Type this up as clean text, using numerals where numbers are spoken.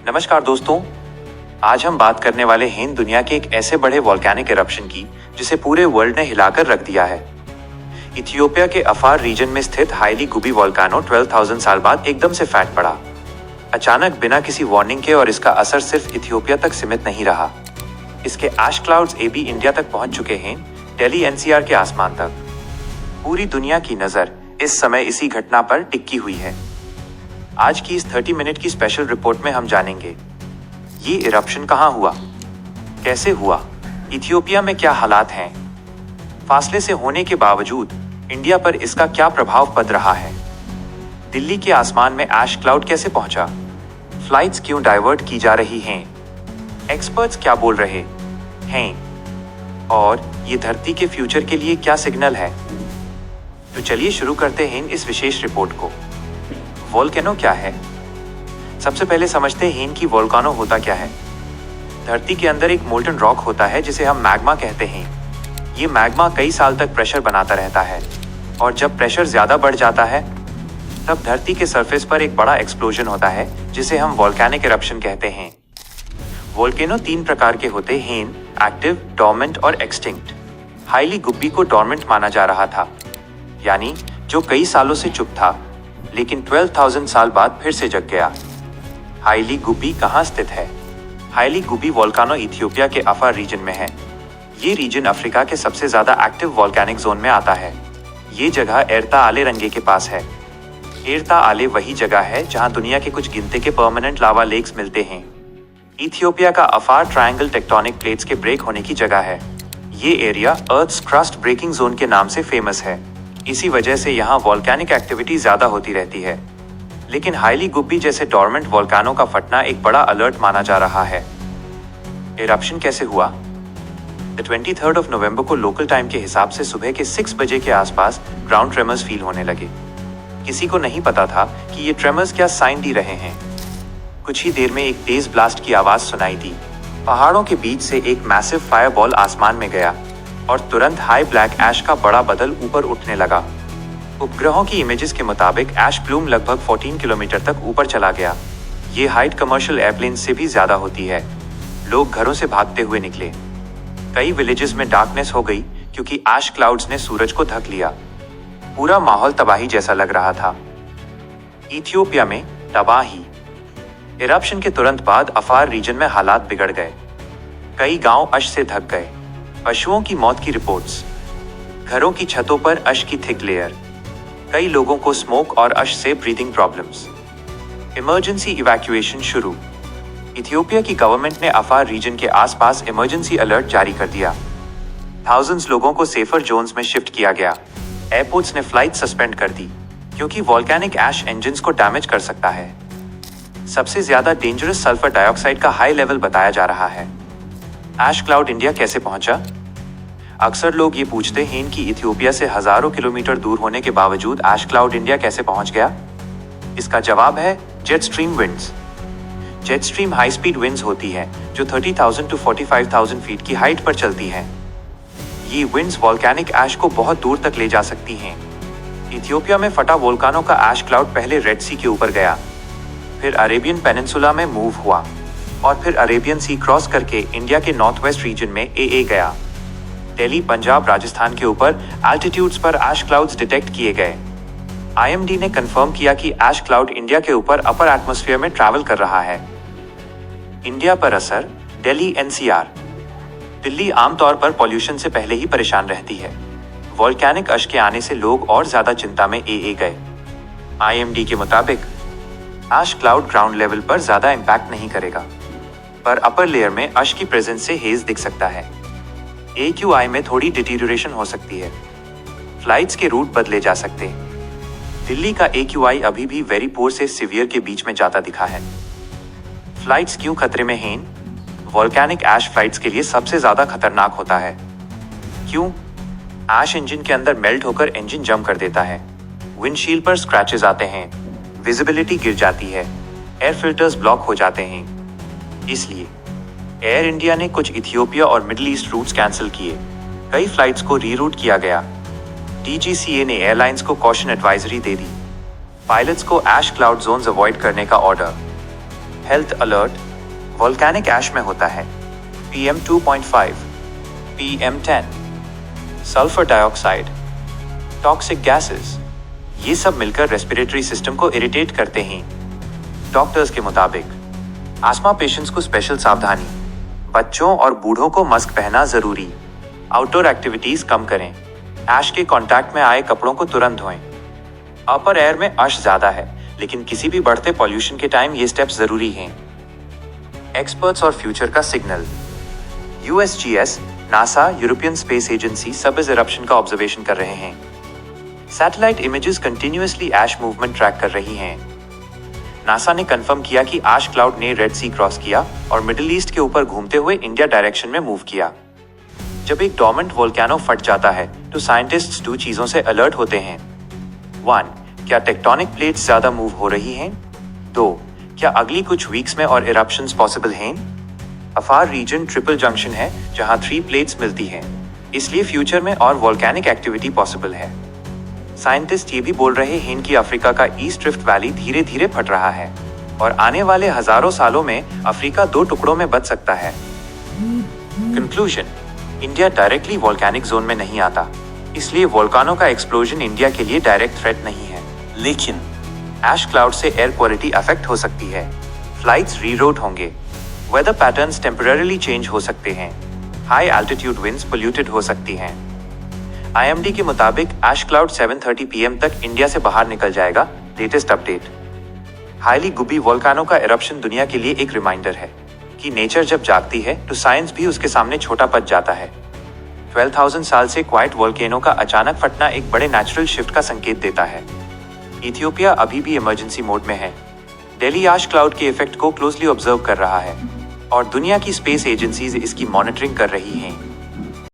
नमस्कार दोस्तों, आज हम बात करने वाले हैं दुनिया के एक ऐसे बड़े वॉल्केनिक इरप्शन की जिसे पूरे वर्ल्ड ने हिलाकर रख दिया है। इथियोपिया के अफार रीजन में स्थित हाईली गुबी वॉल्केनो 12,000 साल बाद एकदम से फैट पड़ा, अचानक बिना किसी वार्निंग के, और इसका असर सिर्फ इथियोपिया तक सीमित नहीं रहा। इसके ऐश क्लाउड्स भी इंडिया तक पहुंच चुके हैं, दिल्ली एनसीआर के आसमान तक। पूरी दुनिया की नजर इस समय इसी घटना पर टिकी हुई है। आज की इस 30 मिनट की स्पेशल रिपोर्ट में हम जानेंगे ये इरप्शन कहां हुआ, कैसे हुआ, इथियोपिया में क्या हालात हैं, फासले से होने के बावजूद इंडिया पर इसका क्या प्रभाव पड़ रहा है, दिल्ली के आसमान में ऐश क्लाउड कैसे पहुंचा, फ्लाइट्स क्यों डाइवर्ट की जा रही हैं, एक्सपर्ट्स क्या बोल रहे हैं, और ये धरती के फ्यूचर के लिए क्या सिग्नल है। तो चलिए शुरू करते हैं इस विशेष रिपोर्ट को। वोल्केनो क्या है? सबसे पहले समझते हैं कि वोल्केनो होता क्या है। धरती के अंदर एक मोल्टन रॉक होता है जिसे हम मैग्मा कहते हैं। ये मैग्मा कई साल तक प्रेशर बनाता रहता है, और जब प्रेशर ज्यादा बढ़ जाता है तब धरती के सरफेस पर एक बड़ा एक्सप्लोजन होता है जिसे हम वोल्केनिक इरप्शन कहते हैं। वोल्केनो 3 प्रकार के होते हैं, एक्टिव, डोर्मेंट और एक्सटिंक्ट। हाईली गुब्बी को डोर्मेंट माना जा रहा था, यानी जो कई सालों से चुप था, लेकिन 12,000 साल बाद फिर से जग गया। हाईली गुब्बी कहाँ स्थित है? हाईली गुब्बी वोल्केनो इथियोपिया के अफार रीजन में है। ये रीजन अफ्रीका के सबसे ज्यादा एक्टिव वोल्केनिक जोन में आता है। ये जगह एर्ता आले रंगे के पास है। एर्ता आले वही जगह है जहाँ दुनिया के कुछ गिनती के परमानेंट लावा लेक्स मिलते हैं। इथियोपिया का अफार ट्रायंगल टेक्टोनिक प्लेट्स के ब्रेक होने की जगह है। ये area earth's crust breaking zone के नाम से फेमस है। इसी वजह से यहाँ वॉल्केनिक एक्टिविटी ज्यादा होती रहती है। लेकिन हाईली गुब्बी जैसे डोर्मेंट वोल्केनो का फटना एक बड़ा अलर्ट माना जा रहा है। इरप्शन कैसे हुआ? 23 नवंबर को लोकल टाइम के हिसाब से सुबह के 6 बजे के आसपास ग्राउंड ट्रेमर्स फील होने लगे। किसी को नहीं पता था कि ये ट्रेमर्स क्या साइन दे रहे हैं। कुछ ही देर में एक तेज ब्लास्ट की आवाज सुनाई दी। पहाड़ों के बीच से एक मैसिव फायरबॉल आसमान में गया, और तुरंत हाई ब्लैक ऐश का बड़ा बदल ऊपर उठने लगा। उपग्रहों की इमेजेस के मुताबिक ऐश प्लूम लगभग 14 किलोमीटर तक ऊपर चला गया। ये हाइट कमर्शियल एयरप्लेन से भी ज्यादा होती है। लोग घरों से भागते हुए निकले। कई विलेजेस में डार्कनेस हो गई क्योंकि ऐश क्लाउड्स ने सूरज को ढक लिया। पूरा माहौल तबाही जैसा लग रहा था। इथियोपिया में तबाही। इरप्शन के तुरंत बाद अफार रीजन में हालात बिगड़ गए। कई गांव अश से ढक गए। पशुओं की मौत की रिपोर्ट्स। घरों की छतों पर अश की थिक लेयर। कई लोगों को स्मोक और अश से ब्रीदिंग प्रॉब्लम्स। इमरजेंसी इवैक्यूएशन शुरू। इथियोपिया की गवर्नमेंट ने अफार रीजन के आसपास इमरजेंसी अलर्ट जारी कर दिया। थाउजेंड्स लोगों को सेफर जोन्स में शिफ्ट किया गया। एयरपोर्ट्स ने फ्लाइट सस्पेंड कर दी क्योंकि वॉल्केनिक ऐश इंजन्स को डैमेज कर सकता है। सबसे ज्यादा डेंजरस सल्फर डाइऑक्साइड का हाई लेवल बताया जा रहा है। ऐश क्लाउड इंडिया कैसे पहुंचा? अक्सर लोग ये पूछते हैं कि इथियोपिया से हजारों किलोमीटर दूर होने के बावजूद ऐश क्लाउड इंडिया कैसे पहुंच गया। इसका जवाब है jet stream winds. Jet stream high speed winds होती है जो 30,000 to 45,000 फीट की हाइट पर चलती हैं। ये विंड्स वॉल्केनिक ऐश को बहुत दूर तक ले जा सकती हैं। इथियोपिया में फटा वोल्केनो का ऐश क्लाउड पहले रेड सी के ऊपर गया, फिर अरेबियन पेनिनसुला में मूव हुआ, और फिर अरेबियन सी क्रॉस करके इंडिया के नॉर्थ वेस्ट रीजन में ए गया। दिल्ली, पंजाब, राजस्थान के ऊपर एल्टीट्यूड्स पर ऐश क्लाउड्स डिटेक्ट किए गए। आईएमडी ने कंफर्म किया कि ऐश क्लाउड इंडिया के ऊपर अपर एटमॉस्फेयर में ट्रैवल कर रहा है। इंडिया पर असर। दिल्ली एनसीआर। दिल्ली आमतौर पर पॉल्यूशन से पहले ही परेशान रहती है। वॉल्केनिक अश के आने से लोग और ज्यादा चिंता में ए गए। आईएमडी के मुताबिक ऐश क्लाउड ग्राउंड लेवल पर ज्यादा इंपैक्ट नहीं करेगा, पर अपर लेयर में अश की प्रेजेंस से हेज दिख सकता है। AQI में थोड़ी डिटीरियोरेशन हो सकती है। फ्लाइट्स के रूट बदले जा सकते हैं। दिल्ली का AQI अभी भी वेरी पुअर से सिवियर के बीच में जाता दिखा है। फ्लाइट्स क्यों खतरे में हैं? वॉल्केनिक ऐश फ्लाइट्स के लिए सबसे ज्यादा खतरनाक होता है। क्यों? ऐश इंजन के अंदर मेल्ट होकर इंजन जम कर देता है। विंडशील्ड पर स्क्रैचेस आते हैं, विजिबिलिटी गिर जाती है, एयर फिल्टर्स ब्लॉक हो जाते हैं। इसलिए एयर इंडिया ने कुछ इथियोपिया और मिडिल ईस्ट रूट्स कैंसिल किए। कई फ्लाइट्स को रीरूट किया गया। DGCA ने एयरलाइंस को कॉशन एडवाइजरी दे दी। पायलट्स को ऐश क्लाउड जोन्स अवॉइड करने का order. Health alert volcanic ash में होता है। PM 2.5, PM 10, sulphur dioxide, toxic gases, ये सब मिलकर रेस्पिरेटरी सिस्टम को इरिटेट करते हैं। डॉक्टर्स के मुताबिक आस्मा पेशेंट्स को स्पेशल सावधानी, बच्चों और बूढ़ों को मास्क पहनना जरूरी, आउटडोर एक्टिविटीज कम करें, ऐश के कांटेक्ट में आए कपड़ों को तुरंत धोएं। अपर एयर में अश ज्यादा है, लेकिन किसी भी बढ़ते पॉल्यूशन के टाइम ये स्टेप्स जरूरी हैं। एक्सपर्ट्स और फ्यूचर का signal. USGS, NASA, European space agency सब इस इरप्शन का ऑब्जर्वेशन कर रहे हैं। सैटेलाइट इमेजेस कंटिन्यूअसली ऐश मूवमेंट ट्रैक कर रही हैं। नासा ने कंफर्म किया कि ऐश क्लाउड ने रेड सी क्रॉस किया और मिडिल ईस्ट के ऊपर घूमते हुए इंडिया डायरेक्शन में मूव किया। जब एक डोर्मेंट वोल्केनो फट जाता है तो साइंटिस्ट्स दो चीजों से अलर्ट होते हैं। 1. क्या टेक्टोनिक प्लेट्स ज्यादा मूव हो रही हैं? 2. क्या अगली कुछ वीक्स में और इरप्शंस पॉसिबल हैं? अफार रीजन ट्रिपल जंक्शन है जहां 3 प्लेट्स मिलती हैं, इसलिए फ्यूचर में और वोल्केनिक एक्टिविटी पॉसिबल है। साइंटिस्ट ये भी बोल रहे हैं कि अफ्रीका का ईस्ट रिफ्ट वैली धीरे धीरे फट रहा है और आने वाले हजारों सालों में अफ्रीका 2 टुकड़ों में बच सकता है। Conclusion, India directly volcanic zone में नहीं आता, इसलिए वोल्कानों का एक्सप्लोजन इंडिया के लिए डायरेक्ट थ्रेट नहीं है। लेकिन ऐश क्लाउड से एयर क्वालिटी अफेक्ट हो सकती है, फ्लाइट्स रीरूट होंगे, वेदर पैटर्न्स टेम्पररीली चेंज हो सकते हैं, हाई एल्टीट्यूड विंड्स पोल्यूटेड हो सकती हैं। IMD के मुताबिक ऐश क्लाउड 7:30 PM तक इंडिया से बाहर निकल जाएगा। Latest update. हाईली गुबी वोल्कानो का इरप्शन दुनिया के लिए एक रिमाइंडर है कि नेचर जब जागती है तो साइंस भी उसके सामने छोटा पड़ जाता है। 12,000 साल से क्वाइट वोल्केनो का अचानक फटना एक बड़े नेचुरल शिफ्ट का संकेत देता है। इथियोपिया अभी भी इमरजेंसी मोड में है। दिल्ली ऐश क्लाउड के इफेक्ट को क्लोजली ऑब्जर्व कर रहा है और दुनिया की स्पेस एजेंसीज इसकी मॉनिटरिंग कर रही हैं।